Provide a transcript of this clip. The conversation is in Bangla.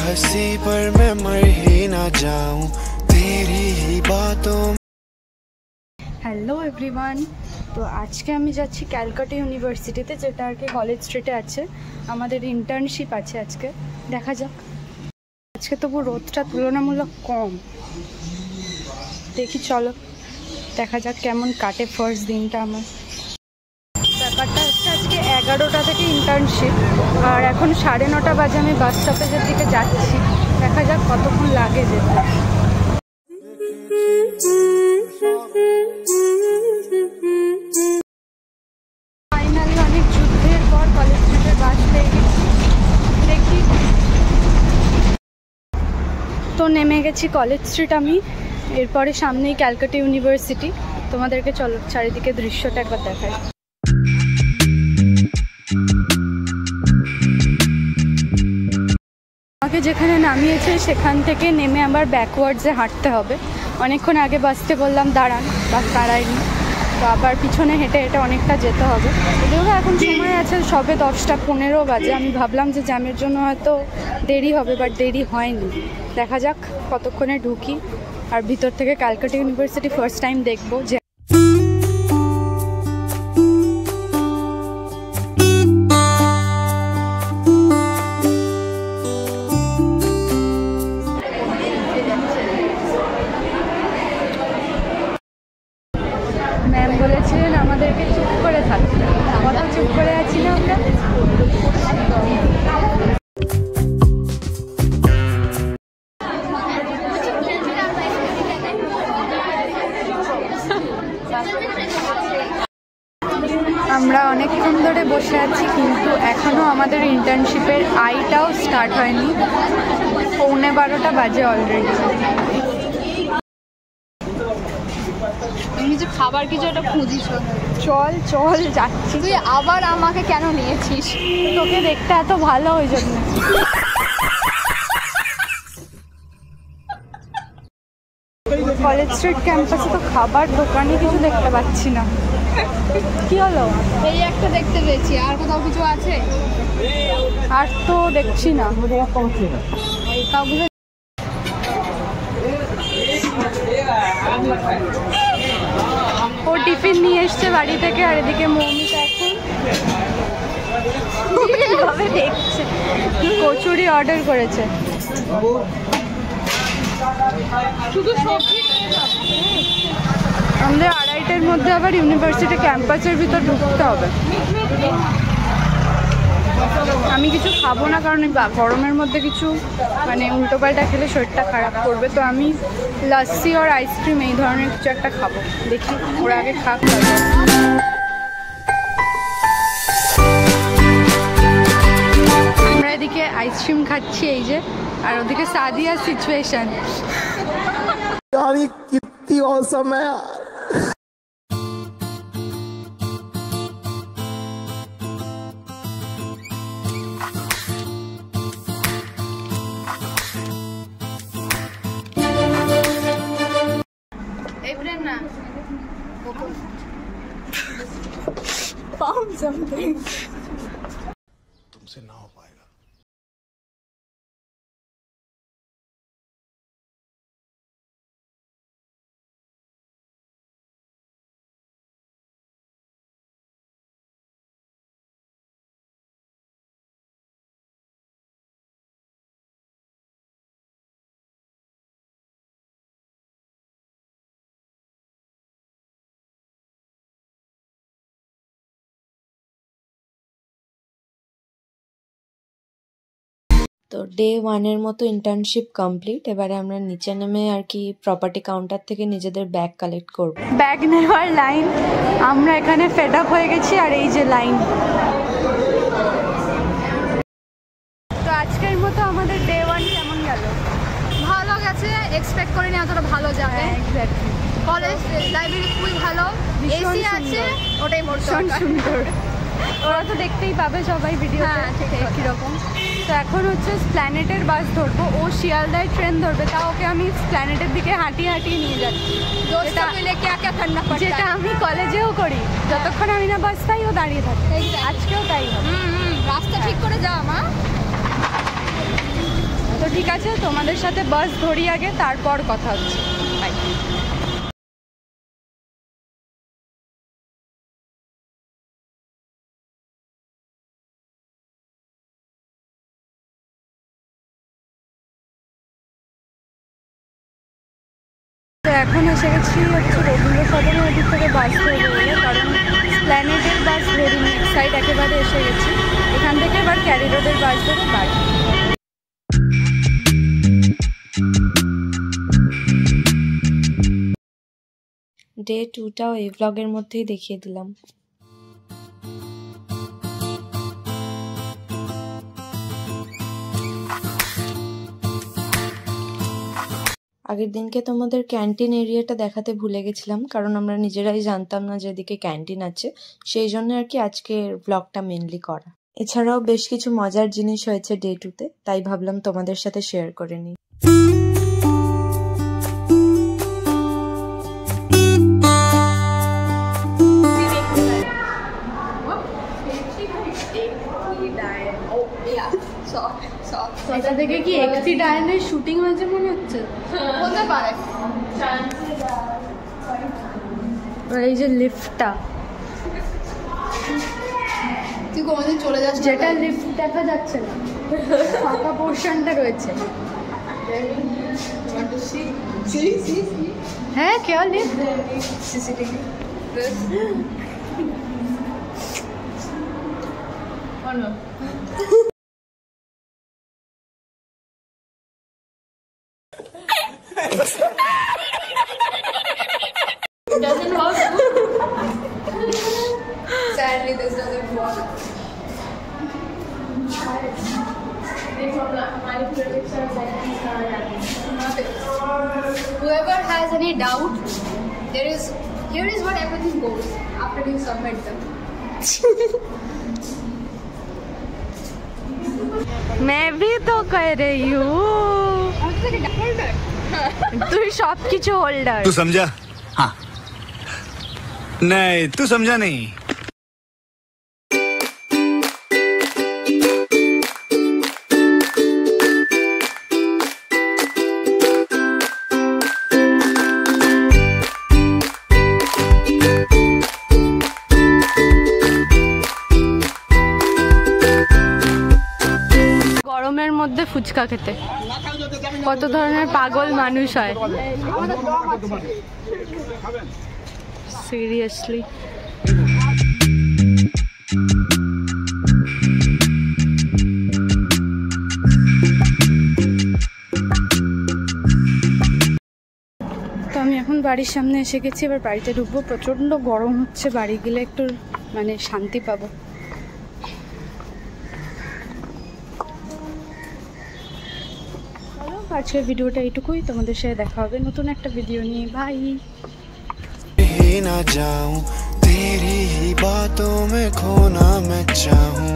हंसी पर मैं मर ही ना जाऊं तेरी ही बातों। হ্যালো এভরিওয়ান, তো আজকে আমি যাচ্ছি ক্যালকাটা ইউনিভার্সিটিতে, যেটা আর কি কলেজ স্ট্রিটে আছে। আমাদের ইন্টার্নশিপ আছে আজকে, দেখা যাক। আজকে তবু রোদটা তুলনামূলক কম, দেখি চলো দেখা যাক কেমন কাটে ফার্স্ট দিনটা আমার। ব্যাপারটা হচ্ছে আজকে 11টা থেকে ইন্টার্নশিপ, আর এখন 9:30 বাজে। আমি বাস স্টপেজের দিকে যাচ্ছি, দেখা যাক কতক্ষণ লাগে যেতে। ফাইনালি অনেক যুদ্ধের পর কলেজ স্ট্রিটের বাস পেয়ে গেছি, দেখি। তো নেমে গেছি কলেজ স্ট্রিট আমি, এরপরে সামনেই ক্যালকাটা ইউনিভার্সিটি। তোমাদেরকে চলো চারিদিকে দৃশ্যটা একবার দেখাই। আমাকে যেখানে নামিয়েছে সেখান থেকে নেমে আবার ব্যাকওয়ার্ডসে হাঁটতে হবে। অনেকক্ষণ আগে বাসকে বললাম দাঁড়ান, বাস দাঁড়ায়নি, তো আবার পিছনে হেঁটে হেঁটে অনেকটা যেতে হবে। যদিও এখন সময় আছে, সবে 10:15 বাজে। আমি ভাবলাম যে জ্যামের জন্য হয়তো দেরি হবে, বাট দেরি হয়নি। দেখা যাক কতক্ষণে ঢুকি। আর ভিতর থেকে ক্যালকাটা ইউনিভার্সিটি ফার্স্ট টাইম দেখবো। যে ম্যাম বলেছিলেন আমাদেরকে চুপ করে থাকতে, কত চুপ করে আছি না আমরা। আমরা অনেকক্ষণ ধরে বসে আছি, কিন্তু এখনও আমাদের ইন্টার্নশিপের আইটাও স্টার্ট হয়নি। 11:15 বাজে অলরেডি। কিছু খাবার কিছু একটা খুঁজিস, চল চল যাচ্ছি। তুই আবার আমাকে কেন নিয়েছিস? তোকে দেখতে এত ভালো, ওই জন্য। কলেজ স্ট্রিট ক্যাম্পাসে তো খাবার দোকানে কিছু দেখতে পাচ্ছি না। কি হলো? এই একটা দেখতে পেয়েছি, আর কোথাও কিছু আছে? আর তো দেখছি না কাউকে। ও টিফিন নিয়ে এসছে বাড়ি থেকে, আর এদিকে মৌমিতা এখন দেখছে কচুরি অর্ডার করেছে। শুধু সবজি নিয়ে যাবে। আমাদের 2:30টার মধ্যে আবার ইউনিভার্সিটি ক্যাম্পাসের ভিতর ঢুকতে হবে। আমি কিছু খাবো না, কারণ গরমের মধ্যে কিছু মানে উল্টোপাল্টা খেলে শরীরটা খারাপ করবে। তো আমি লস্যি আর আইসক্রিম এই ধরনের কিছু একটা খাবো। দেখি ওরা আগে খাক। আমরা এদিকে আইসক্রিম খাচ্ছি এই যে, আর ওদিকে সাদিয়ার সিচুয়েশন। कितनी औसम है यार। तुमसे ना हो पाएगा। তো ডে 1-এর মতো ইন্টার্নশিপ কমপ্লিট। এবারে আমরা নিচে নেমে আর কি প্রপার্টি কাউন্টার থেকে নিজেদের ব্যাগ কালেক্ট করব। ব্যাগ নেওয়ার লাইন, আমরা এখানে ফেড আপ হয়ে গেছি। আর এই যে লাইন। তো আজকের মতো আমাদের ডে 1 কেমন গেল? ভালো গেছে, এক্সপেক্ট করিনি এতটা ভালো যাবে। এক্স্যাক্টলি। কলেজ লাইব্রেরি খুবই ভালো, এসি আছে, ওটাই মোর সুন্দর। ওরা তো দেখতেই পাবে সবাই ভিডিওতে কীরকম। তো এখন হচ্ছে স্প্ল্যানেটের বাস ধরবো। ও শিয়ালদায় ট্রেন ধরবে, তা ওকে আমি স্প্ল্যানেটের দিকে হাঁটিয়ে হাঁটিয়ে নিয়ে যাচ্ছি। যেটা আমি কলেজেও করি, যতক্ষণ আমি না বাস পাই ও দাঁড়িয়ে থাকে। আজকেও তাই হবে। রাস্তা ঠিক করে যাও মা। তো ঠিক আছে, তোমাদের সাথে বাস ধরি আগে, তারপর কথা হচ্ছে। বাই। তো এখন এসে গেছি হচ্ছে রবীন্দ্র সদনের ওদিক থেকে বাস ধরবো বলে, কারণ প্ল্যানেটের বাস ধরিনি, এক সাইড একেবারে এসে গেছি। এখান থেকে এবার ক্যারি রোডের বাস ধরে বাড়ি। ডে 2টাও এই ব্লগের মধ্যেই দেখিয়ে দিলাম। আগের দিনকে তোমাদের ক্যান্টিন এরিয়াটা দেখাতে ভুলে গেছিলাম, কারণ আমরা নিজেরাই জানতাম না যে এদিকে ক্যান্টিন আছে, সেই জন্য আর কি আজকের ব্লগটা মেনলি করা। এছাড়াও বেশ কিছু মজার জিনিস হয়েছে ডে 2তে, তাই ভাবলাম তোমাদের সাথে শেয়ার করে নিই। এটা দেখে কি একটি ডায়নের শুটিং হয়েছে মনে হচ্ছে? হতে পারে। এই যে লিফটটা, তুই কোনোদিন চলে যাস? যেটা লিফট দেখা যাচ্ছে না, ফাঁকা পোর্শনটা রয়েছে। হ্যাঁ, क्या lift? CCTV. Doesn't work. Sadly, this doesn't work. Whoever has any doubt, here is what everything goes after you submit them. मैं भी तो कह रही हूँ, তুই সব কিছু হোল্ডার। तू समझा? हाँ। नहीं, तू समझा नहीं। গরমের মধ্যে ফুচকা খেতে কত ধরনের পাগল মানুষ হয়, সিরিয়াসলি। তো আমি এখন বাড়ির সামনে এসে গেছি, এবার বাড়িতে ঢুকবো। প্রচণ্ড গরম হচ্ছে, বাড়ি গেলে একটু মানে শান্তি পাবো। আজকের ভিডিওটা এইটুকুই, তোমাদের সাথে দেখা হবে নতুন একটা ভিডিও নিয়ে। বাই। ही ना जाऊं तेरी ही बातों में खोना मैं चाहूं।